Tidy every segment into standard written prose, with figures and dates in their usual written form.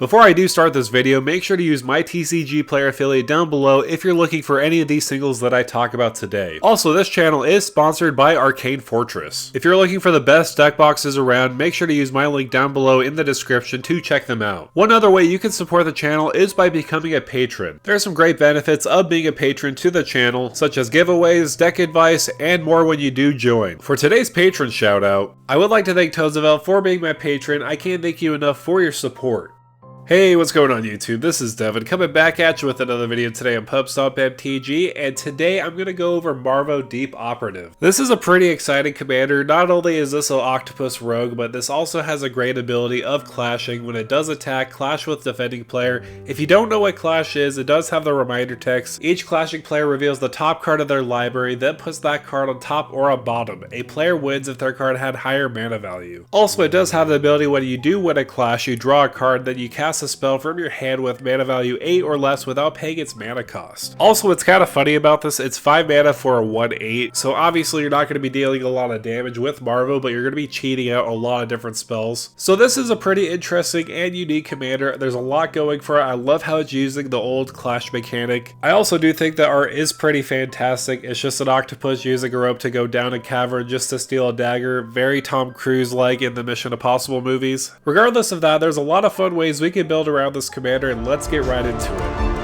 Before I do start this video, make sure to use my TCG player affiliate down below if you're looking for any of these singles that I talk about today. Also, this channel is sponsored by Arcane Fortress. If you're looking for the best deck boxes around, make sure to use my link down below in the description to check them out. One other way you can support the channel is by becoming a patron. There are some great benefits of being a patron to the channel, such as giveaways, deck advice, and more when you do join. For today's patron shout out, I would like to thank Toesevelt for being my patron. I can't thank you enough for your support. Hey, what's going on YouTube? This is Devin coming back at you with another video today on PubStompMTG, and today I'm going to go over Marvo Deep Operative. This is a pretty exciting commander. Not only is this an octopus rogue, but this also has a great ability of clashing. When it does attack, clash with defending player. If you don't know what clash is, it does have the reminder text. Each clashing player reveals the top card of their library, then puts that card on top or on bottom. A player wins if their card had higher mana value. Also, it does have the ability when you do win a clash, you draw a card, then you cast a spell from your hand with mana value 8 or less without paying its mana cost. Also, what's kind of funny about this, it's 5 mana for a 1/8, so obviously you're not going to be dealing a lot of damage with Marvo, but you're going to be cheating out a lot of different spells. So this is a pretty interesting and unique commander. There's a lot going for it. I love how it's using the old clash mechanic. I also do think the art is pretty fantastic. It's just an octopus using a rope to go down a cavern just to steal a dagger. Very Tom Cruise-like in the Mission Impossible movies. Regardless of that, there's a lot of fun ways we can build around this commander, and let's get right into it.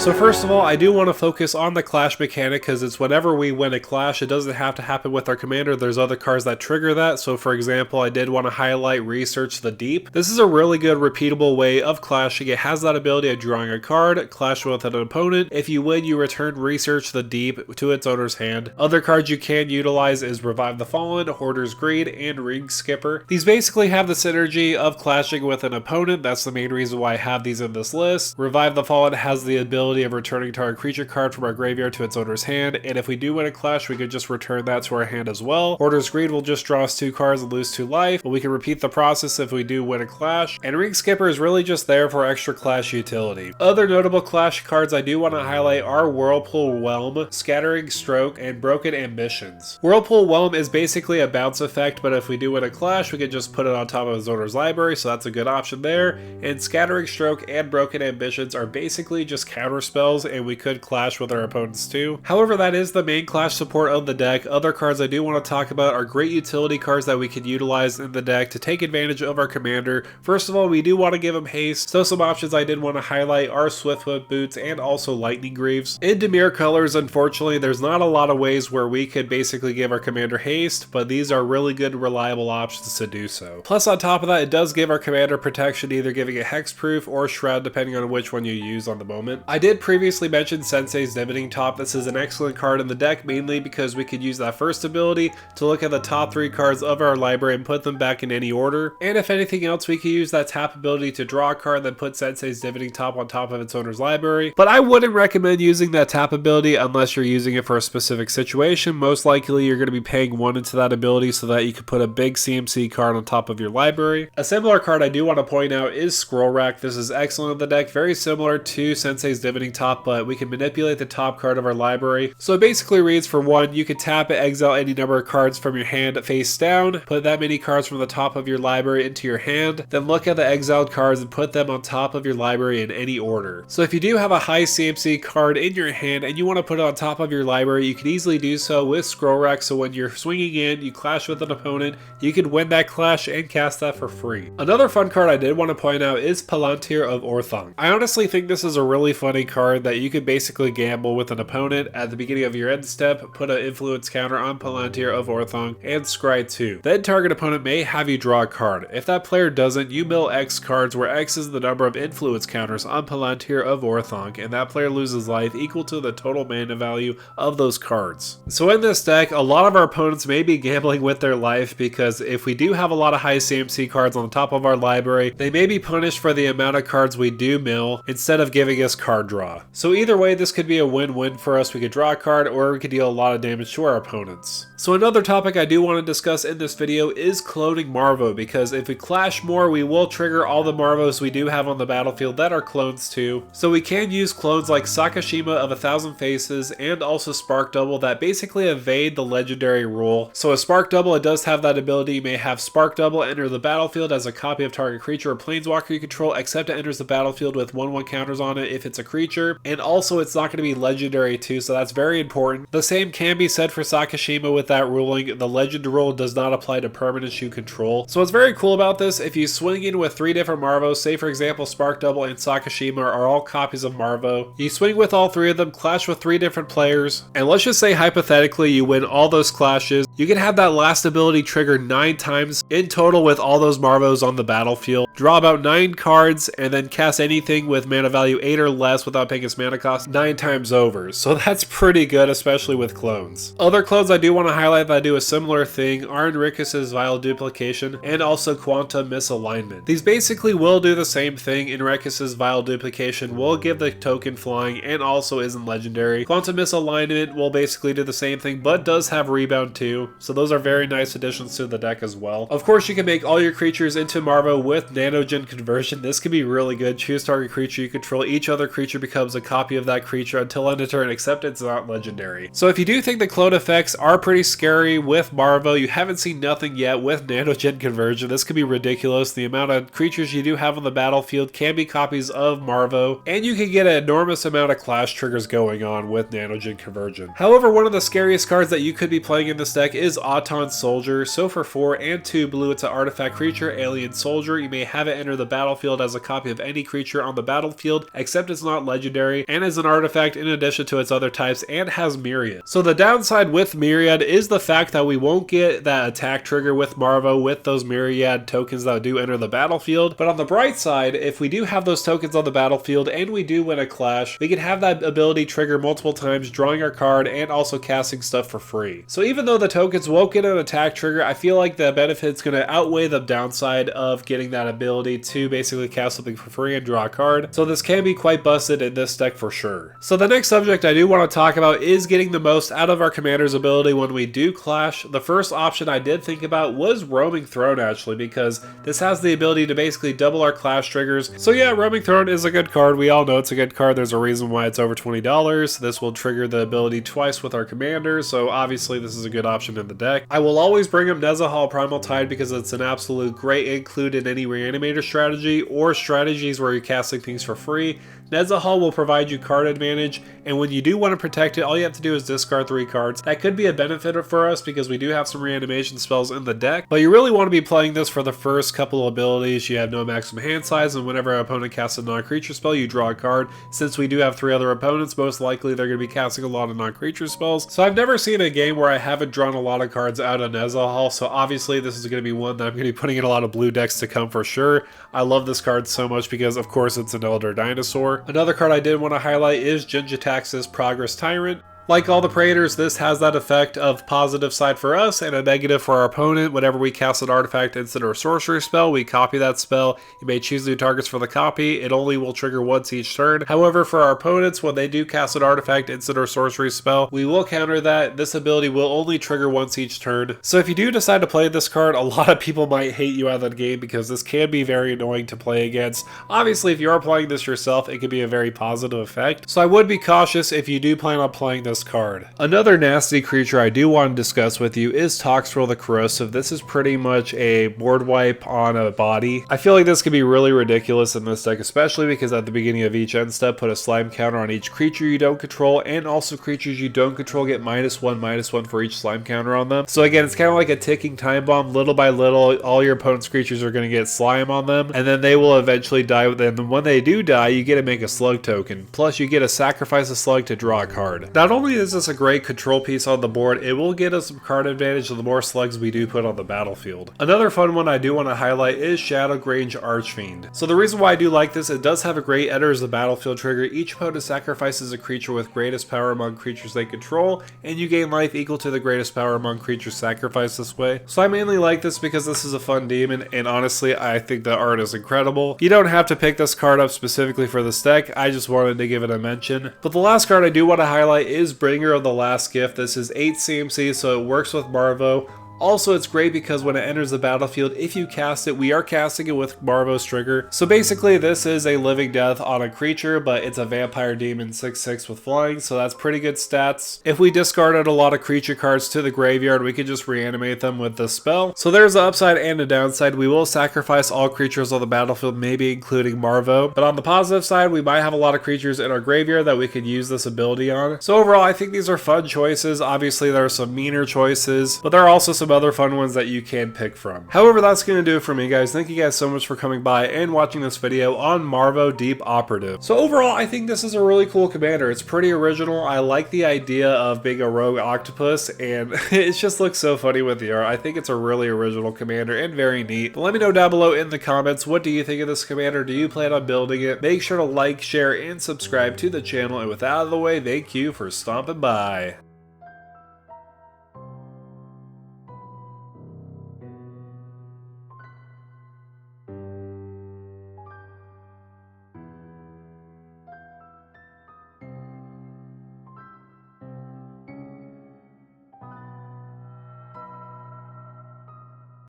So first of all, I do want to focus on the clash mechanic because it's whenever we win a clash, it doesn't have to happen with our commander. There's other cards that trigger that. So for example, I did want to highlight Research the Deep. This is a really good repeatable way of clashing. It has that ability of drawing a card, clash with an opponent. If you win, you return Research the Deep to its owner's hand. Other cards you can utilize is Revive the Fallen, Hoarder's Greed, and Ring Skipper. These basically have the synergy of clashing with an opponent. That's the main reason why I have these in this list. Revive the Fallen has the ability of returning target creature card from our graveyard to its owner's hand, and if we do win a clash, we could just return that to our hand as well. Hoarder's Greed will just draw us 2 cards and lose 2 life, but we can repeat the process if we do win a clash, and Ring Skipper is really just there for extra clash utility. Other notable clash cards I do want to highlight are Whirlpool Whelm, Scattering Stroke, and Broken Ambitions. Whirlpool Whelm is basically a bounce effect, but if we do win a clash, we can just put it on top of his owner's library, so that's a good option there. And Scattering Stroke and Broken Ambitions are basically just counter spells, and we could clash with our opponents too. However, that is the main clash support of the deck. Other cards I do want to talk about are great utility cards that we can utilize in the deck to take advantage of our commander. First of all, we do want to give him haste, so some options I did want to highlight are Swiftfoot Boots and also Lightning Greaves. In Dimir colors, unfortunately, there's not a lot of ways where we could basically give our commander haste, but these are really good reliable options to do so. Plus, on top of that, it does give our commander protection, either giving it hexproof or shroud depending on which one you use on the moment. I did previously mentioned Sensei's Dividing Top. This is an excellent card in the deck, mainly because we could use that first ability to look at the top 3 cards of our library and put them back in any order. And if anything else, we could use that tap ability to draw a card, then put Sensei's Dividing Top on top of its owner's library. But I wouldn't recommend using that tap ability unless you're using it for a specific situation. Most likely you're going to be paying 1 into that ability so that you can put a big CMC card on top of your library. A similar card I do want to point out is Scroll Rack. This is excellent in the deck, very similar to Sensei's Dividing Top, but we can manipulate the top card of our library. So it basically reads, for 1, you can tap and exile any number of cards from your hand face down, put that many cards from the top of your library into your hand, then look at the exiled cards and put them on top of your library in any order. So if you do have a high CMC card in your hand and you want to put it on top of your library, you can easily do so with Scroll Rack, so when you're swinging in, you clash with an opponent, you can win that clash and cast that for free. Another fun card I did want to point out is Palantir of Orthong. I honestly think this is a really funny card that you could basically gamble with an opponent at the beginning of your end step, put an influence counter on Palantir of Orthong, and scry 2. Then target opponent may have you draw a card. If that player doesn't, you mill X cards, where X is the number of influence counters on Palantir of Orthong, and that player loses life equal to the total mana value of those cards. So in this deck, a lot of our opponents may be gambling with their life, because if we do have a lot of high CMC cards on the top of our library, they may be punished for the amount of cards we do mill instead of giving us card draw. So either way, this could be a win-win for us. We could draw a card or we could deal a lot of damage to our opponents. So another topic I do want to discuss in this video is cloning Marvo, because if we clash more, we will trigger all the Marvos we do have on the battlefield that are clones too. So we can use clones like Sakashima of 1,000 Faces and also Spark Double that basically evade the legendary rule. So a Spark Double, it does have that ability. You may have Spark Double enter the battlefield as a copy of target creature or planeswalker you control, except it enters the battlefield with 1/1 counters on it if it's a creature. And also it's not going to be legendary too, so that's very important. The same can be said for Sakashima with that ruling. The legend rule does not apply to permanents you control. So what's very cool about this, if you swing in with 3 different Marvos, say for example Spark Double and Sakashima are all copies of Marvo, you swing with all 3 of them, clash with 3 different players, and let's just say hypothetically you win all those clashes, you can have that last ability trigger 9 times in total with all those Marvos on the battlefield, draw about 9 cards, and then cast anything with mana value 8 or less without paying its mana cost 9 times over. So that's pretty good, especially with clones. Other clones I do want to highlight that do a similar thing are Enriquez's Vile Duplication and also Quantum Misalignment. These basically will do the same thing. Enriquez's Vile Duplication will give the token flying and also isn't legendary. Quantum Misalignment will basically do the same thing but does have rebound too, so those are very nice additions to the deck as well. Of course, you can make all your creatures into Marvo with Nanogen Conversion. This can be really good. Choose target creature you control. Each other creature becomes a copy of that creature until end of turn, except it's not legendary. So if you do think the clone effects are pretty scary with Marvo, you haven't seen nothing yet with Nanogen Conversion. This could be ridiculous. The amount of creatures you do have on the battlefield can be copies of Marvo, and you can get an enormous amount of clash triggers going on with Nanogen Conversion. However, one of the scariest cards that you could be playing in this deck is Auton Soldier. So for 4 and 2 blue, it's an artifact creature, Alien Soldier. You may have it enter the battlefield as a copy of any creature on the battlefield, except it's not legendary, and is an artifact in addition to its other types, and has Myriad. So the downside with Myriad is the fact that we won't get that attack trigger with Marvo with those Myriad tokens that do enter the battlefield. But on the bright side, if we do have those tokens on the battlefield and we do win a clash, we can have that ability trigger multiple times, drawing our card and also casting stuff for free. So even though the tokens won't get an attack trigger, I feel like the benefit's going to outweigh the downside of getting that ability to basically cast something for free and draw a card. So this can be quite busted in this deck for sure. So the next subject I do want to talk about is getting the most out of our commander's ability when we do clash. The first option I did think about was Roaming Throne actually, because this has the ability to basically double our clash triggers. So yeah, Roaming Throne is a good card. We all know it's a good card. There's a reason why it's over $20. This will trigger the ability twice with our commander, so obviously this is a good option in the deck. I will always bring up Nezahal Primal Tide because it's an absolute great include in any reanimator strategy or strategies where you're casting things for free. Nezahal will provide you card advantage, and when you do want to protect it, all you have to do is discard 3 cards. That could be a benefit for us because we do have some reanimation spells in the deck, but you really want to be playing this for the first couple of abilities. You have no maximum hand size, and whenever an opponent casts a non-creature spell, you draw a card. Since we do have 3 other opponents, most likely they're going to be casting a lot of non-creature spells. So I've never seen a game where I haven't drawn a lot of cards out of Nezahal, so obviously this is going to be one that I'm going to be putting in a lot of blue decks to come for sure. I love this card so much because of course it's an Elder Dinosaur. Another card I did want to highlight is Jin-Gitaxi's Progress Tyrant. Like all the Praetors, this has that effect of positive side for us and a negative for our opponent. Whenever we cast an artifact, instant, or sorcery spell, we copy that spell. You may choose new targets for the copy. It only will trigger once each turn. However, for our opponents, when they do cast an artifact, instant, or sorcery spell, we will counter that. This ability will only trigger once each turn. So if you do decide to play this card, a lot of people might hate you out of the game because this can be very annoying to play against. Obviously, if you are playing this yourself, it can be a very positive effect. So I would be cautious if you do plan on playing this card. Another nasty creature I do want to discuss with you is Toxtrol the Corrosive. This is pretty much a board wipe on a body. I feel like this could be really ridiculous in this deck, especially because at the beginning of each end step, put a slime counter on each creature you don't control, and also creatures you don't control get -1/-1 for each slime counter on them. So again, it's kind of like a ticking time bomb. Little by little, all your opponent's creatures are going to get slime on them, and then they will eventually die. And when they do die, you get to make a slug token. Plus, you get to sacrifice a slug to draw a card. Not only only is this a great control piece on the board, it will get us some card advantage the more slugs we do put on the battlefield. Another fun one I do want to highlight is Shadowgrange Archfiend. So the reason why I do like this, it does have a great enters the battlefield trigger. Each opponent sacrifices a creature with greatest power among creatures they control, and you gain life equal to the greatest power among creatures sacrificed this way. So I mainly like this because this is a fun demon, and honestly I think the art is incredible. You don't have to pick this card up specifically for this deck, I just wanted to give it a mention. But the last card I do want to highlight is Bringer of the Last Gift. This is 8 CMC, so it works with Marvo. Also, it's great because when it enters the battlefield, if you cast it, we are casting it with Marvo's trigger. So basically, this is a living death on a creature, but it's a vampire demon 6/6 with flying, so that's pretty good stats. If we discarded a lot of creature cards to the graveyard, we could just reanimate them with this spell. So there's the upside and the downside. We will sacrifice all creatures on the battlefield, maybe including Marvo. But on the positive side, we might have a lot of creatures in our graveyard that we could use this ability on. So overall, I think these are fun choices. Obviously, there are some meaner choices, but there are also some other fun ones that you can pick from. However, that's going to do it for me, guys. Thank you guys so much for coming by and watching this video on Marvo Deep Operative. So overall, I think this is a really cool commander. It's pretty original. I like the idea of being a rogue octopus, and it just looks so funny with the art. I think it's a really original commander and very neat. But let me know down below in the comments, what do you think of this commander? Do you plan on building it? Make sure to like, share, and subscribe to the channel. And with that out of the way, thank you for stopping by.